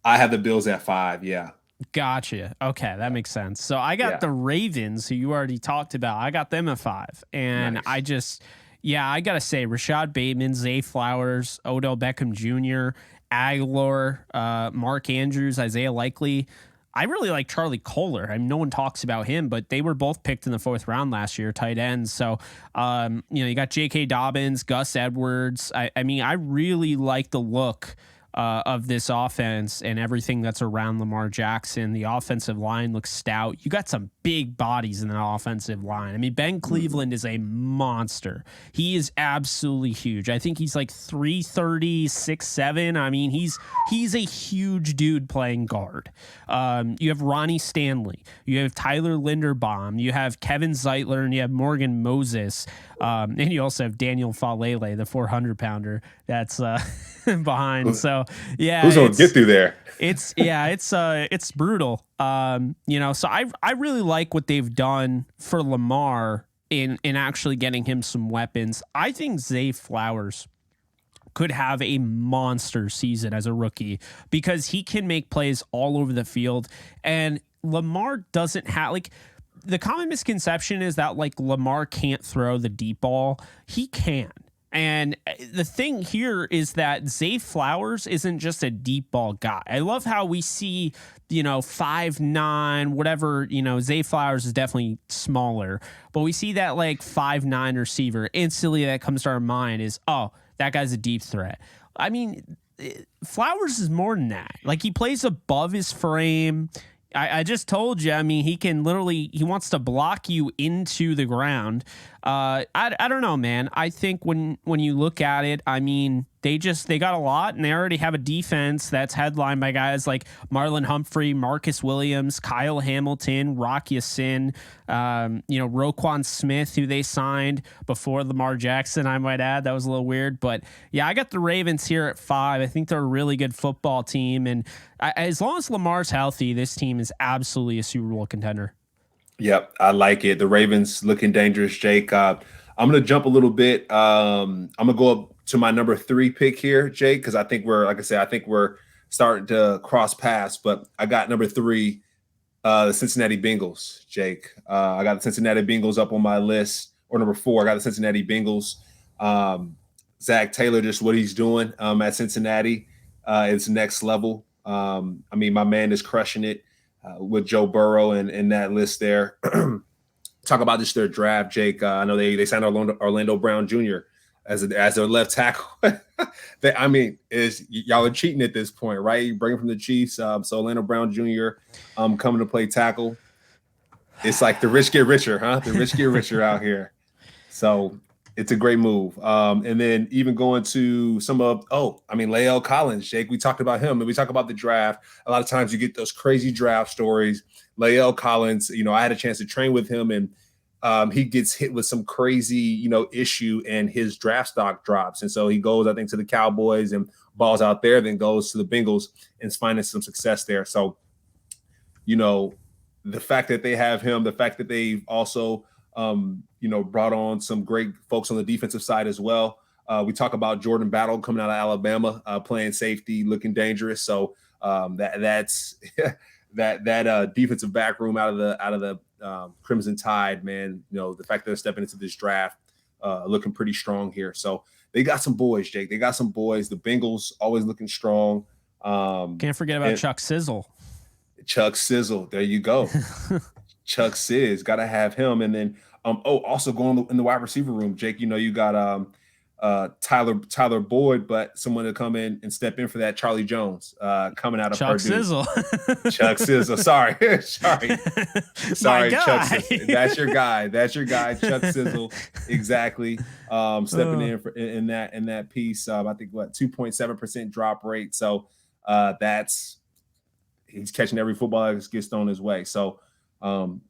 I have the Bills at 5, yeah. Gotcha. Okay, that makes sense. So I got the Ravens, who you already talked about. I got them at 5. And nice. I got to say, Rashad Bateman, Zay Flowers, Odell Beckham Jr., Aguilar, Mark Andrews, Isaiah Likely. I really like Charlie Kohler. No one talks about him, but they were both picked in the 4th round last year, tight ends. So, you got J.K. Dobbins, Gus Edwards. I really like the look of this offense and everything that's around Lamar Jackson. The offensive line looks stout. You got some big bodies in the offensive line. I mean, Ben Cleveland is a monster. He is absolutely huge. I think he's like 330, 6'7". I mean, he's a huge dude playing guard. You have Ronnie Stanley. You have Tyler Linderbaum. You have Kevin Zeitler, and you have Morgan Moses. And you also have Daniel Falele, the 400-pounder that's behind. So yeah, who's gonna get through there? It's brutal. So I really like what they've done for Lamar in actually getting him some weapons. I think Zay Flowers could have a monster season as a rookie because he can make plays all over the field, and Lamar doesn't have the common misconception is that Lamar can't throw the deep ball. He can. And the thing here is that Zay Flowers isn't just a deep ball guy. I love how we see, 5'9", whatever, Zay Flowers is definitely smaller, but we see that 5'9" receiver. Instantly that comes to our mind is, oh, that guy's a deep threat. I mean, Flowers is more than that. He plays above his frame. I just told you, I mean, he wants to block you into the ground. I don't know, man. I think when you look at it, I mean, they got a lot, and they already have a defense that's headlined by guys like Marlon Humphrey, Marcus Williams, Kyle Hamilton, Rock Ya-Sin, Roquan Smith, who they signed before Lamar Jackson, I might add. That was a little weird. But, yeah, I got the Ravens here at 5. I think they're a really good football team. And as long as Lamar's healthy, this team is absolutely a Super Bowl contender. Yep, I like it. The Ravens looking dangerous, Jake. I'm going to jump a little bit. I'm going to go up to my number 3 pick here, Jake, because I think we're starting to cross paths. But I got number 3, the Cincinnati Bengals, Jake. I got the Cincinnati Bengals up on my list, or number 4. I got the Cincinnati Bengals. Zach Taylor, just what he's doing at Cincinnati is next level. I mean, my man is crushing it. With Joe Burrow and that list there. Talk about just their draft, Jake. I know they signed Orlando Brown Jr. as their left tackle. Y'all are cheating at this point, right? You bring him from the Chiefs. So Orlando Brown Jr. Coming to play tackle. It's like the rich get richer, huh? The rich get richer out here. So it's a great move. And then even going to Lael Collins, Jake, we talked about him and we talk about the draft. A lot of times you get those crazy draft stories. Lael Collins, I had a chance to train with him and he gets hit with some crazy, issue and his draft stock drops. And so he goes, I think, to the Cowboys and balls out there, then goes to the Bengals and finding some success there. So, the fact that they have him, the fact that they've also brought on some great folks on the defensive side as well. We talk about Jordan Battle coming out of Alabama, playing safety, looking dangerous. So that's that defensive back room out of the Crimson Tide, man. The fact that they're stepping into this draft, looking pretty strong here. So they got some boys, Jake. They got some boys. The Bengals always looking strong. Can't forget about Chuck Sizzle. Chuck Sizzle, there you go. Chuck Sizz, got to have him. And then, also going in the wide receiver room, Jake, you got Tyler Boyd, but someone to come in and step in for that, Charlie Jones, coming out of Chuck Purdue. Sizzle. Chuck Sizzle. Sorry, Chuck Sizzle. That's your guy, Chuck Sizzle. Exactly. Stepping in that piece. I think 2.7% drop rate. So he's catching every football that gets thrown his way. So,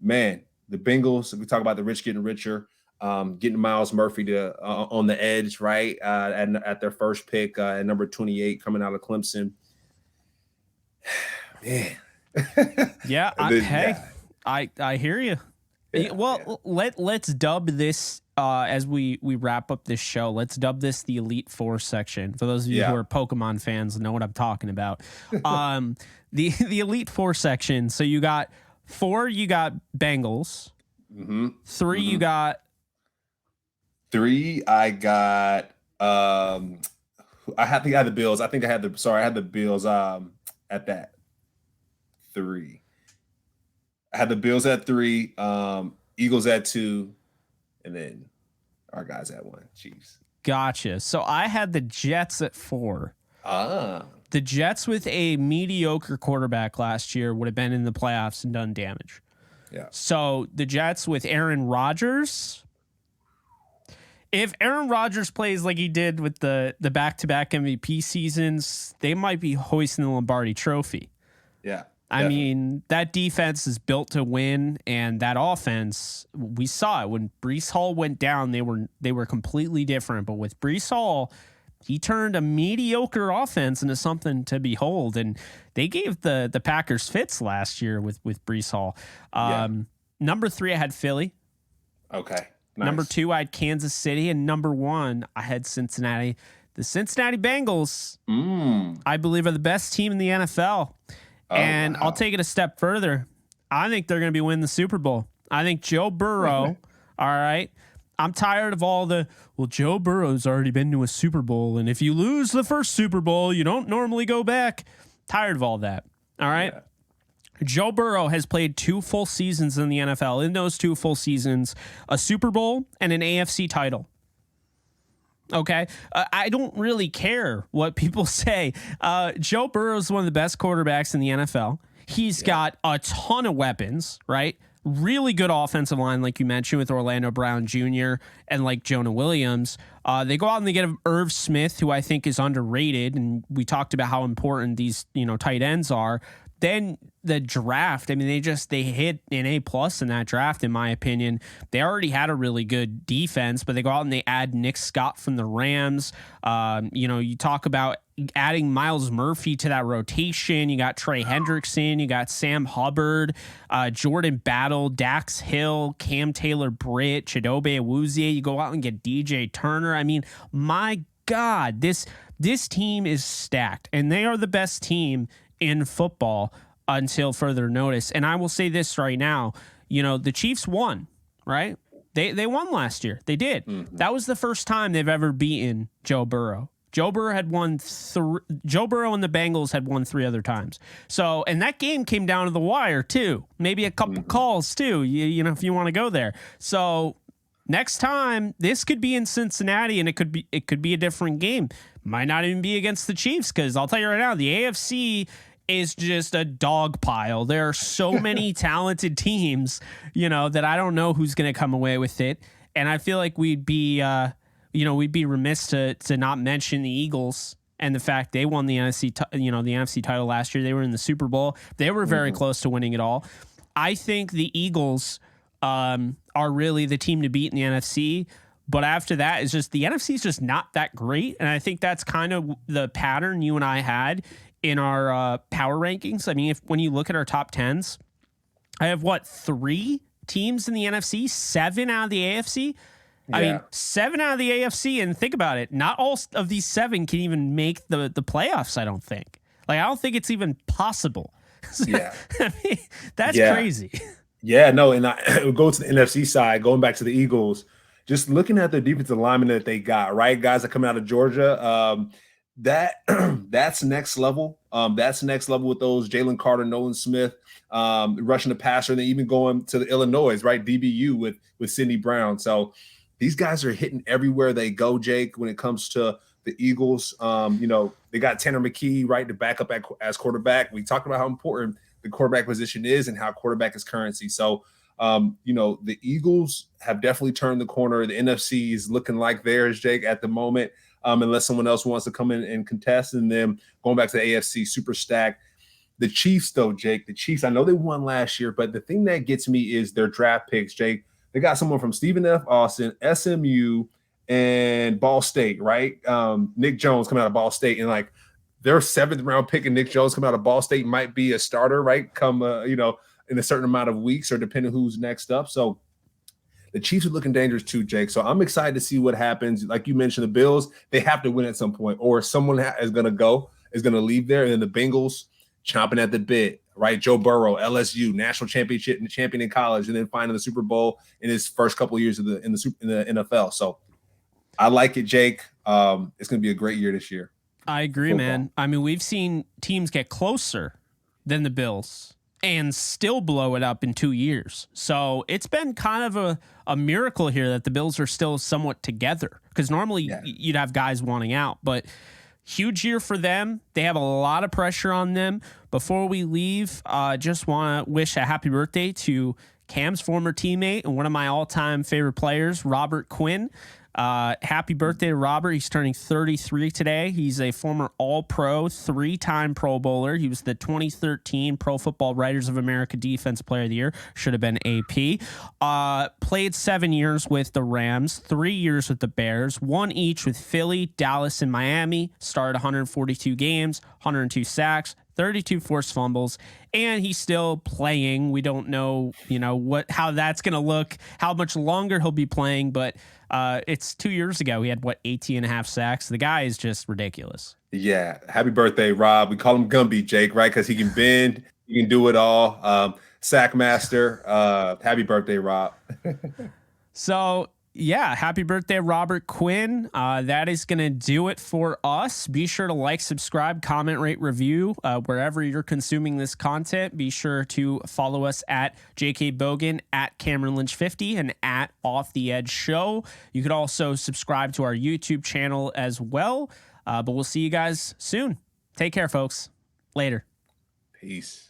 man, the Bengals, we talk about the rich getting richer, getting Miles Murphy to on the edge, right? At their first pick at number 28 coming out of Clemson. Man. Yeah. I hear you. Yeah, well, yeah. Let's dub this as we wrap up this show. Let's dub this the Elite Four section. For those of you who are Pokemon fans and know what I'm talking about. The Elite Four section. So you got 4, you got Bengals. 3, you got. 3, I got. I think I had the Bills. I had the Bills. At that 3. I had the Bills at 3, Eagles at 2, and then our guys at 1. Chiefs. Gotcha. So I had the Jets at 4. Ah, The Jets with a mediocre quarterback last year would have been in the playoffs and done damage. yeah. So the Jets with Aaron Rodgers, if Aaron Rodgers plays like he did with the back-to-back MVP seasons, they might be hoisting the Lombardi Trophy. Yeah. I Definitely. mean, that defense is built to win, and that offense, we saw it when Breece Hall went down. They were completely different. But with Breece Hall, he turned a mediocre offense into something to behold, and they gave the Packers fits last year with Breece Hall. Number 3, I had Philly. Okay. Nice. Number 2, I had Kansas City, and number 1, I had Cincinnati. The Cincinnati Bengals, I believe, are the best team in the NFL. And wow. I'll take it a step further. I think they're going to be winning the Super Bowl. I think Joe Burrow, all right, I'm tired of all Joe Burrow's already been to a Super Bowl, and if you lose the first Super Bowl, you don't normally go back. Tired of all that, all right? Yeah. Joe Burrow has played 2 full seasons in the NFL. In those 2 full seasons, a Super Bowl and an AFC title. Okay, I don't really care what people say. Joe Burrow is one of the best quarterbacks in the NFL. He's got a ton of weapons, right? Really good offensive line, like you mentioned, with Orlando Brown Jr. and like Jonah Williams. They go out and they get Irv Smith, who I think is underrated, and we talked about how important these tight ends are. Then the draft, I mean, they hit an A+ in that draft, in my opinion. They already had a really good defense, but they go out and they add Nick Scott from the Rams. You talk about adding Miles Murphy to that rotation. You got Trey Hendrickson, you got Sam Hubbard, Jordan Battle, Dax Hill, Cam Taylor-Britt, Chidobe Awuzie. You go out and get DJ Turner. I mean, my God, this team is stacked, and they are the best team in football until further notice. And I will say this right now, the Chiefs won, right? They won last year. They did. Mm-hmm. That was the first time they've ever beaten Joe Burrow. Joe Burrow Joe Burrow and the Bengals had won 3 other times. So, and that game came down to the wire too. Maybe a couple calls too, if you want to go there. So next time, this could be in Cincinnati, and it could be a different game. Might not even be against the Chiefs, because I'll tell you right now, the AFC is just a dog pile. There are so many talented teams, that I don't know who's going to come away with it. And I feel like we'd be remiss to not mention the Eagles and the fact they won the NFC title last year. They were in the Super Bowl. They were very close to winning it all. I think the Eagles are really the team to beat in the NFC. But after that, it's just the NFC is just not that great. And I think that's kind of the pattern you and I had in our power rankings. I mean, when you look at our top 10s, I have 3 teams in the NFC, 7 out of the AFC. Yeah. I mean, 7 out of the AFC, and think about it, not all of these 7 can even make the playoffs, I don't think. I don't think it's even possible. Yeah. I mean, that's crazy. Yeah, no, and I go to the NFC side, going back to the Eagles, just looking at the defensive linemen that they got, right? Guys that come out of Georgia, that's next level. That's next level with those Jalen Carter, Nolan Smith, rushing the passer, and then even going to the Illinois, right? DBU with Sidney Brown. So these guys are hitting everywhere they go, Jake, when it comes to the Eagles. They got Tanner McKee, right, to back up as quarterback. We talked about how important the quarterback position is and how quarterback is currency. So, the Eagles have definitely turned the corner. The NFC is looking like theirs, Jake, at the moment, unless someone else wants to come in and contest. And then going back to the AFC, super stacked. The Chiefs, though, Jake, I know they won last year, but the thing that gets me is their draft picks, Jake. They got someone from Stephen F. Austin, SMU, and Ball State, right? Nick Jones coming out of Ball State, and their 7th round pick and Nick Jones coming out of Ball State might be a starter, right? Come, in a certain amount of weeks, or depending who's next up. So the Chiefs are looking dangerous too, Jake. So I'm excited to see what happens. Like you mentioned, the Bills, they have to win at some point, or someone is going to leave there. And then the Bengals chomping at the bit, right? Joe Burrow, LSU, national championship and champion in college, and then finding the Super Bowl in his first couple of years in the NFL. So I like it, Jake. It's going to be a great year this year. I agree, man. I mean, we've seen teams get closer than the Bills and still blow it up in 2 years. So it's been kind of a miracle here that the Bills are still somewhat together, because normally you'd have guys wanting out. But huge year for them. They have a lot of pressure on them. Before we leave, just want to wish a happy birthday to Cam's former teammate and one of my all-time favorite players, Robert Quinn. Happy birthday to Robert. He's turning 33 today. He's a former All-Pro, 3-time Pro Bowler. He was the 2013 Pro Football Writers of America Defensive Player of the Year. Should have been AP. Played 7 years with the Rams, 3 years with the Bears, 1 each with Philly, Dallas, and Miami. Started 142 games, 102 sacks, 32 forced fumbles, and he's still playing. We don't know, how that's going to look, how much longer he'll be playing, but it's 2 years ago. He had 18 and a half sacks. The guy is just ridiculous. Yeah. Happy birthday, Rob. We call him Gumby, Jake, right? Because he can bend, he can do it all. Sack master. Happy birthday, Rob. So, yeah, happy birthday, Robert Quinn. That is going to do it for us. Be sure to like, subscribe, comment, rate, review wherever you're consuming this content. Be sure to follow us at JK Bogan, at Cameron Lynch 50, and at Off the Edge Show. You could also subscribe to our YouTube channel as well. But we'll see you guys soon. Take care, folks. Later. Peace.